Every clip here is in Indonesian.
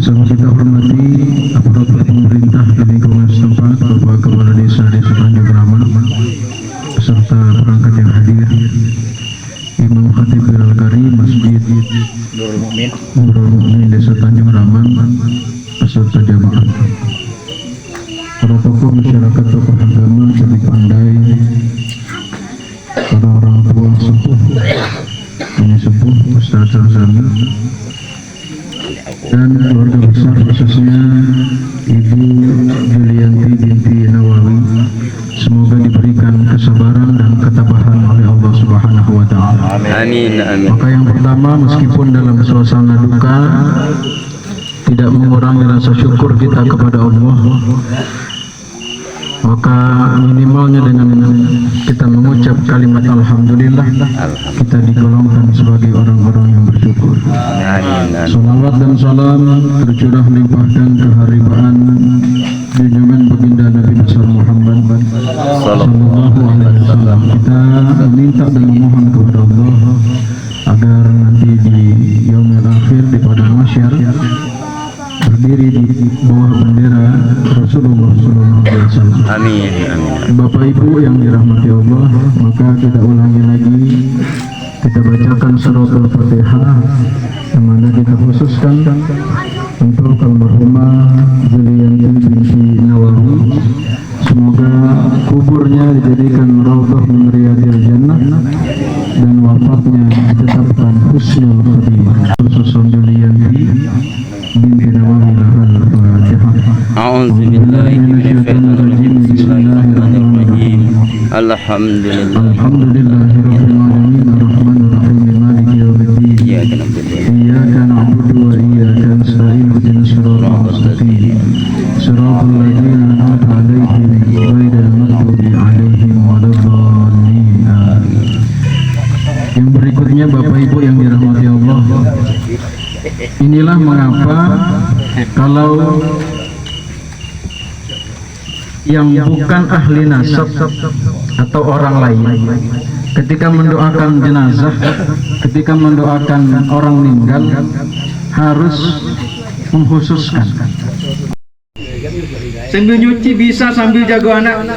Sama kita hormati aparatur pemerintah di lingkungan setempat, Bapak Kepala Desa Tanjung Raman, beserta perangkat yang hadir, Imam Khatib Al-Qari Masjid Nurul Mukmin Desa Tanjung Raman, beserta jamaah, para tokoh masyarakat, tokoh agama, jadi pandai, para orang tua sepuh, ini sepuh Ustaz Razami, dan keluarga besar khususnya Ibu Julianti binti Nawawi, semoga diberikan kesabaran dan ketabahan oleh Allah Subhanahu wa Ta'ala. Amin, amin. Maka yang pertama, meskipun dalam suasana duka, tidak mengurangi rasa syukur kita kepada Allah, maka minimalnya dengan kita mengucap kalimat Alhamdulillah, kita digolongkan sebagai orang-orang yang bersyukur. Salawat dan salam tercurah limpahkan keharibaan junjungan baginda Nabi besar Muhammad sallallahu alaihi wasallam. Kita minta dan memohon kepada Allah agar nanti di yaumil akhir, di padang mahsyar, berdiri di bawah bendera Rasulullah SAW. Amin, amin. Bapak Ibu yang dirahmati Allah, maka kita ulangi lagi, kita bacakan suratul Fatihah yang mana kita khususkan untuk almarhumah Julianti binti Nawawi. Semoga kuburnya dijadikan raudhah min riyadil jannah dan wafatnya ditetapkan husnul khatimah. Khusus Julianti binti Nawawi al-Fatihah. A'udzu billahi minasyaitonir rajim. Bismillahirrahmanirrahim. Alhamdulillahirabbil alamin arrahmanir rahim maliki yaumiddin. Iyyaka na'budu wa iyyaka nasta'in ihdinas siratal mustaqim. Siratal ladzina an'amta 'alaihim ghairil maghdubi 'alaihim waladdallin. Yang berikutnya, Bapak Ibu yang dirahmati Allah, inilah mengapa kalau yang bukan ahli nasab atau orang lain ketika mendoakan jenazah, ketika mendoakan orang meninggal, harus mengkhususkan. Sambil nyuci bisa sambil jago anak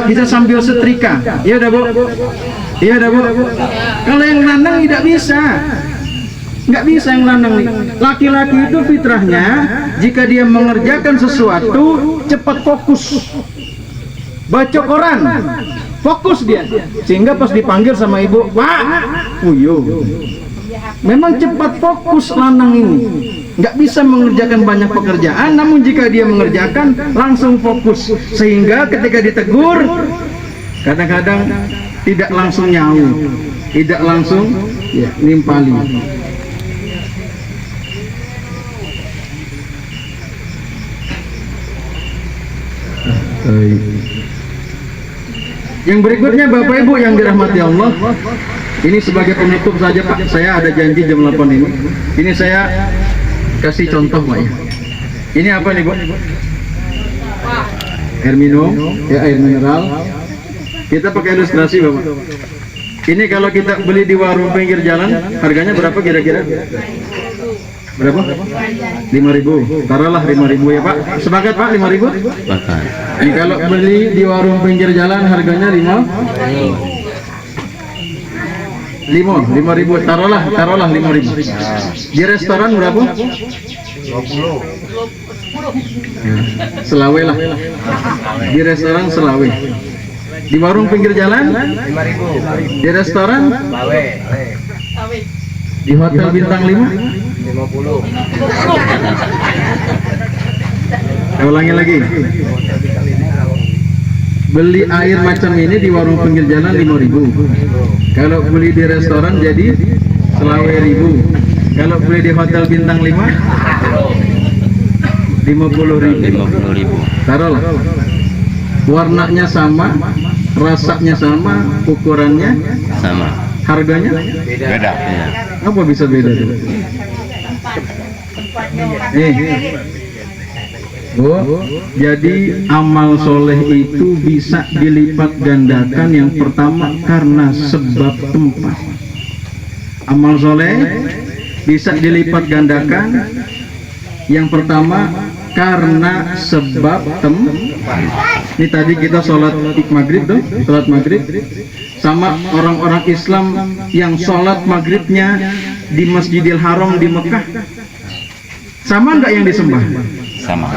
bisa sambil setrika. Iya dah Bu, iya dah Bu. Kalau yang lanang tidak bisa, nggak bisa yang lanang nih. Laki-laki itu fitrahnya, jika dia mengerjakan sesuatu cepat fokus, baca koran fokus dia, sehingga pas dipanggil sama ibu, Pak, Uyo, memang cepat fokus lanang ini, nggak bisa mengerjakan banyak pekerjaan, namun jika dia mengerjakan langsung fokus, sehingga ketika ditegur kadang-kadang tidak langsung nyawu, tidak langsung ya, nimpali. Yang berikutnya, Bapak Ibu yang dirahmati Allah, ini sebagai penutup saja Pak, saya ada janji jam 8 ini. Ini saya kasih contoh Pak ya. Ini apa nih Bu? Air minum, ya air mineral. Kita pakai ilustrasi Bapak. Ini kalau kita beli di warung pinggir jalan, harganya berapa kira-kira? Berapa? 5.000. Taruhlah 5.000 ya Pak. Sepakat Pak 5.000? Sepakat. Ini kalau beli di warung pinggir jalan harganya 5.000. Taruhlah 5.000. Di restoran berapa? 20. Selawe lah. Di restoran selawe. Di warung pinggir jalan 5.000. Di restoran selawe. Di hotel bintang 5 50. Saya ulangi lagi. Beli air macam ini di warung pinggir jalan 5.000. Kalau beli di restoran jadi selawe ribu. Kalau beli di hotel bintang 5 50.000. Taruhlah. Warnanya sama, rasanya sama, ukurannya Sama. harganya Beda. apa bisa beda tuh? Bu, jadi amal soleh itu bisa dilipat gandakan. Yang pertama karena sebab tempat. Amal soleh bisa dilipat gandakan. Yang pertama karena sebab ini tadi kita sholat maghrib tuh, sholat maghrib sama orang-orang Islam yang sholat maghribnya di Masjidil Haram di Mekah, sama nggak yang disembah? Sama.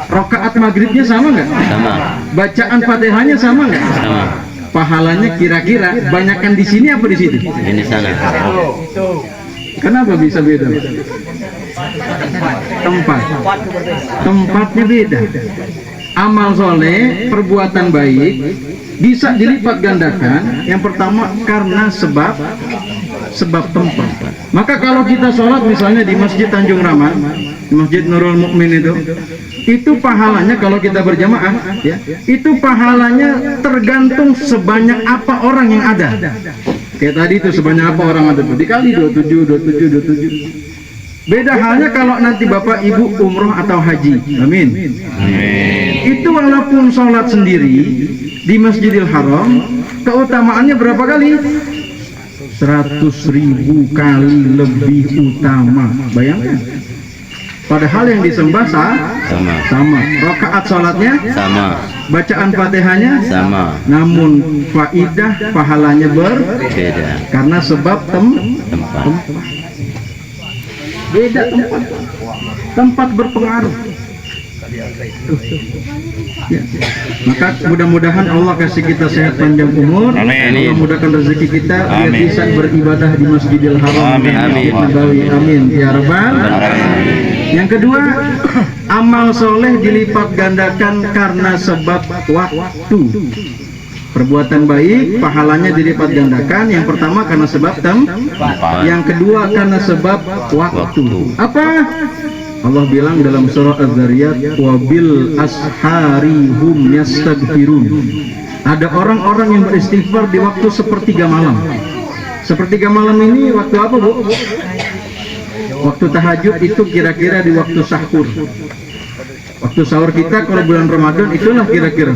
Rokaat maghribnya sama nggak? Sama. Bacaan Fatihahnya sama nggak? Sama. Pahalanya kira-kira banyakan di sini apa di situ? Ini sana. Kenapa bisa beda? Tempatnya beda. Amal soleh, perbuatan baik bisa dilipat gandakan. Yang pertama karena sebab tempat. Maka kalau kita sholat misalnya di Masjid Tanjung Rahman, di Masjid Nurul Mukmin itu pahalanya kalau kita berjamaah, ya, itu pahalanya tergantung sebanyak apa orang yang ada. Kayak tadi itu sebanyak apa orang ada tuh, dikali 27. Beda halnya kalau nanti bapak ibu umroh atau haji, amin. Itu walaupun sholat sendiri di Masjidil Haram, keutamaannya berapa kali? 100.000 kali lebih utama. Bayangkan. Padahal yang disembah sama. Rakaat sholatnya sama. Bacaan Fatihahnya sama. Namun faidah pahalanya berbeda karena sebab tempat. Beda tempat berpengaruh. Ya. Maka mudah-mudahan Allah kasih kita sehat panjang umur. Allah mudahkan rezeki kita biar bisa beribadah di Masjidil Haram dan Masjid Nabawi. Amin ya rabbal alamin. Yang kedua, amal soleh dilipat gandakan karena sebab waktu. Perbuatan baik pahalanya dilipat gandakan. Yang pertama karena sebab tempat. Yang kedua karena sebab waktu. Apa? Allah bilang dalam surah Az-Zariyat, wabil ashari hum yastaghfirun. Ada orang-orang yang beristighfar di waktu sepertiga malam. Sepertiga malam ini waktu apa, Bu? Waktu tahajud itu kira-kira di waktu sahur. Waktu sahur kita kalau bulan Ramadan itulah kira-kira.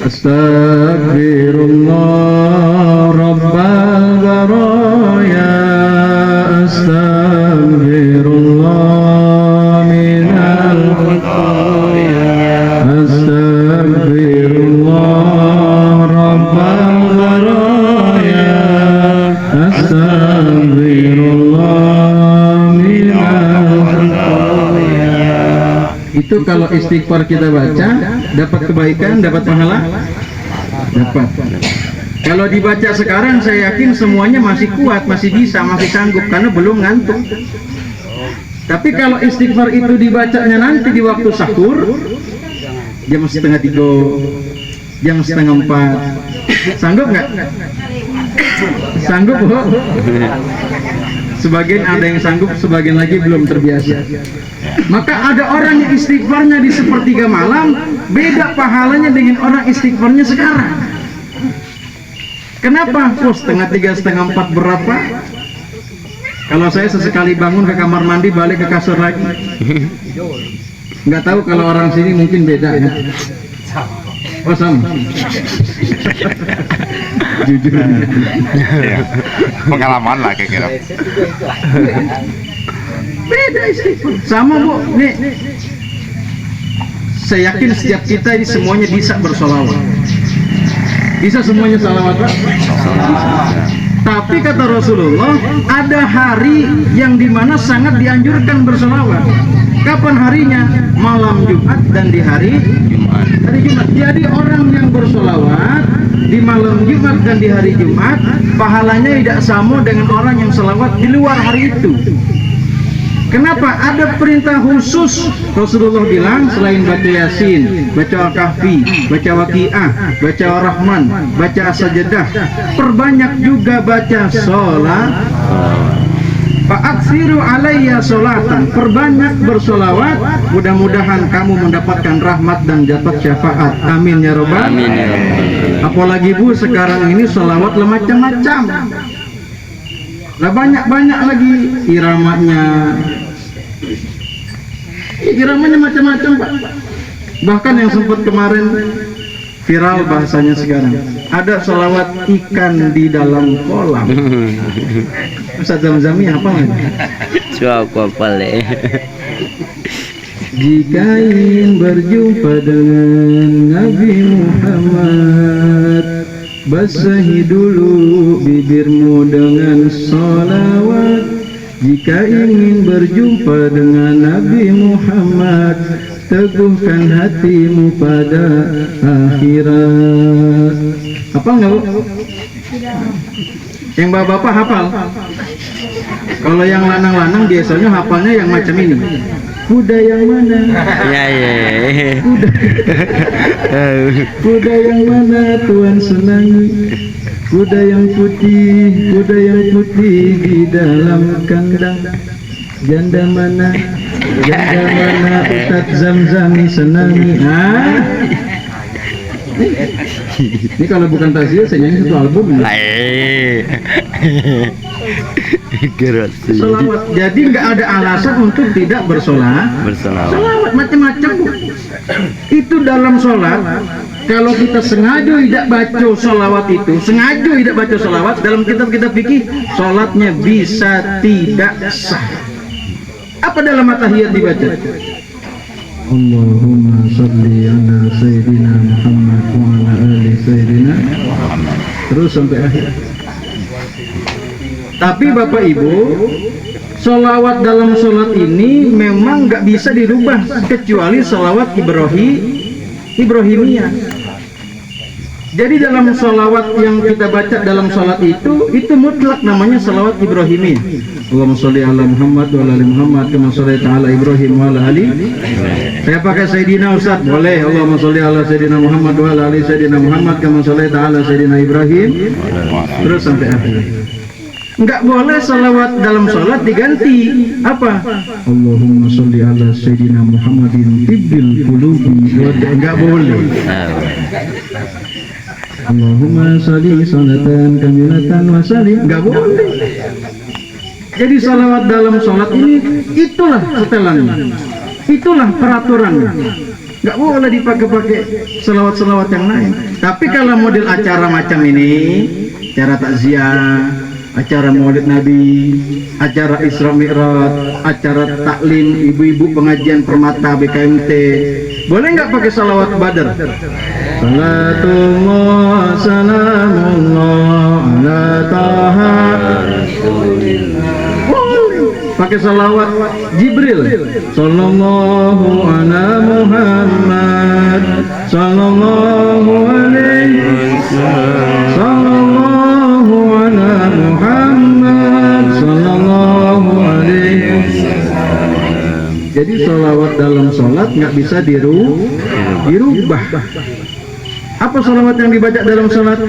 Astaghfirullah rabbal baraya, astaghfirullah minal khataya, astaghfirullah rabbal baraya, astaghfirullah minal khataya. Itu kalau istighfar kita baca, dapat kebaikan, dapat pahala? Dapat. Kalau dibaca sekarang, saya yakin semuanya masih kuat, masih bisa, masih sanggup, karena belum ngantuk. Tapi kalau istighfar itu dibacanya nanti di waktu sahur, jam 2:30, jam 3:30, sanggup nggak? Sanggup, Bu? Sebagian ada yang sanggup, sebagian lagi belum terbiasa. Maka ada orang yang istighfarnya di sepertiga malam, beda pahalanya dengan orang istighfarnya sekarang. Kenapa? Oh, 2:30, 3:30 berapa? Kalau saya sesekali bangun ke kamar mandi, balik ke kasur lagi. Nggak tahu kalau orang sini mungkin beda ya. Oh sama. Jujur. Ya, pengalaman lah kira-kira. Beda istighfar. Sama, Bu. Nih. Saya yakin setiap kita ini semuanya bisa bersolawat. Bisa semuanya salawat, Pak? Tapi kata Rasulullah, ada hari yang dimana sangat dianjurkan bersolawat. Kapan harinya? Malam Jumat dan di hari Jumat. Jadi orang yang bersolawat di malam Jumat dan di hari Jumat, pahalanya tidak sama dengan orang yang selawat di luar hari itu. Kenapa? Ada perintah khusus. Rasulullah bilang selain baca Yasin, baca Al-Kahfi, baca Waqiah, baca Ar-Rahman, baca As-Sajdah, perbanyak juga baca sholat. Fa'aksiru alayya sholatan, perbanyak bersolawat, mudah-mudahan kamu mendapatkan rahmat dan dapat syafaat. Amin ya rabbal alamin. Apalagi, Bu, sekarang ini sholawat macam-macam. Lah banyak-banyak lagi iramanya. Iramanya macam-macam, Pak. Bahkan yang sempat kemarin viral bahasanya sekarang. Ada sholawat ikan di dalam kolam. Ustaz Zamzami apa lagi? Coba boleh. Jika ingin berjumpa dengan Nabi Muhammad, basahi dulu bibirmu dengan sholawat. Jika ingin berjumpa dengan Nabi Muhammad, teguhkan hatimu pada akhirat. Apa enggak, Bu? Yang bapak-bapak hafal? Kalau yang lanang-lanang biasanya hafalnya yang macam ini. Kuda yang mana? Ya. Kuda yang mana Tuhan senangi? Kuda yang putih di dalam kandang. Janda mana Ustaz Zamzami senangi? Ini kalau bukan tasya saya nyanyi satu album ini. Selawat. Jadi nggak ada alasan untuk tidak bersolawat. Selawat macam-macam, Bu. Itu dalam sholat. Kalau kita sengaja tidak baca solawat itu, dalam kitab-kitab fikih, sholatnya bisa tidak sah. Apa dalam at-tahiyat dibaca? Allahumma sholli ala sayyidina Muhammad wa ala ali sayyidina, terus sampai akhir. Tapi Bapak Ibu, sholawat dalam sholat ini memang nggak bisa dirubah kecuali sholawat Ibrahimiyah. Jadi dalam sholawat yang kita baca dalam sholat itu mutlak namanya sholawat Ibrahimiyah. Allahumma sholli ala Muhammad wa ala ali Muhammad kama shallaita ala Ibrahim wa ala ali. Saya pakai Sayyidina Ustaz, boleh. Allahumma sholli ala Sayyidina Muhammad wa ala ali Sayyidina Muhammad kama shallaita ala Sayyidina Ibrahim, terus sampai akhir. Enggak boleh salawat dalam sholat diganti apa? Allahumma sholli ala Sayyidina Muhammadin tibbil qulubi. Enggak boleh. Allahumma sholli sholatan kamilatan wa sallim. Enggak boleh. Jadi salawat dalam sholat ini itulah setelannya, itulah peraturannya. Nggak boleh dipakai-pakai selawat-selawat yang lain. Tapi kalau model acara macam ini, acara takziah, acara Maulid Nabi, acara Isra Mi'raj, acara taklim ibu-ibu pengajian Permata BKMT, boleh nggak pakai salawat Badar? Salatullah salamullah ala taha. Pakai salawat Jibril, sallallahu ala Muhammad, sallallahu alaihi sallallahu ala Muhammad, sallallahu alaihi. Jadi salawat dalam sholat nggak bisa dirubah. Apa salawat yang dibaca dalam sholat?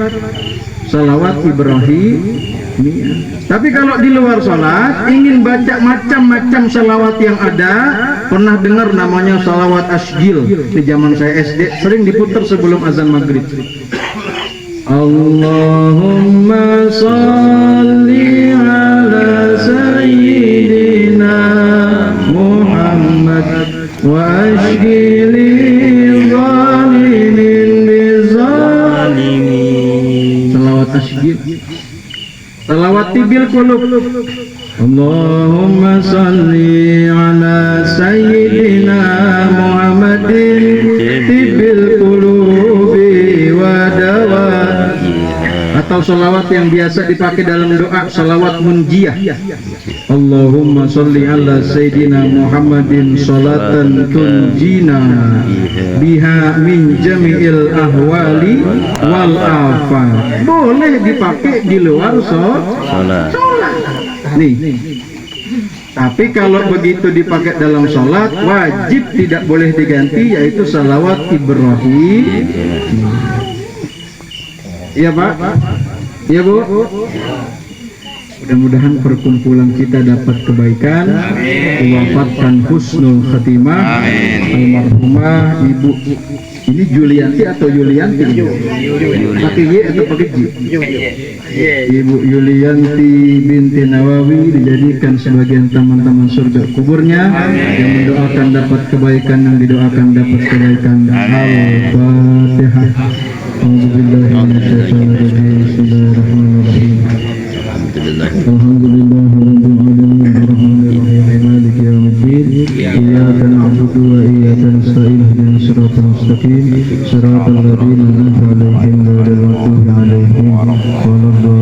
Salawat Ibrahim. Tapi kalau di luar sholat ingin baca macam-macam salawat yang ada, pernah dengar namanya salawat asgil? Di zaman saya SD sering diputar sebelum azan maghrib. Allahumma sholli ala sayyidina Muhammad wa ashgili zalimin bizalimin. Salawat asgil. Salawat tibil qulub. Allahumma sholli ala sayyidina Muhammadin tibil qulubi wa dawa. Atau salawat yang biasa dipakai dalam doa, salawat munjiyah. Allahumma sholli ala sayyidina Muhammadin sholatan tunjina biha min jami'il ahwali wal afat. Boleh dipakai di luar sholat. Nih. Tapi kalau begitu dipakai dalam sholat, wajib tidak boleh diganti, yaitu salawat Ibrahim. Iya Pak? Iya Bu? Mudah-mudahan perkumpulan kita dapat kebaikan, mewafatkan husnul khatimah almarhumah Ibu Ini Julianti atau Yulianti? Pakai Y atau pakai J? Ibu Yulianti binti Nawawi dijadikan sebagian taman-taman surga kuburnya, yang mendoakan dapat kebaikan, yang didoakan dapat kebaikan. Al-Fatihah. Bismillahirrahmanirrahim. Alhamdulillahirrahmanirrahim. Ar-Rahmanirrahim. Maliki yaumiddin. Iyyaka na'budu wa iyyaka nasta'in. Ihdinas siratal mustaqim. Siratal ladzina an'amta 'alaihim ghairil maghdubi 'alaihim waladdallin.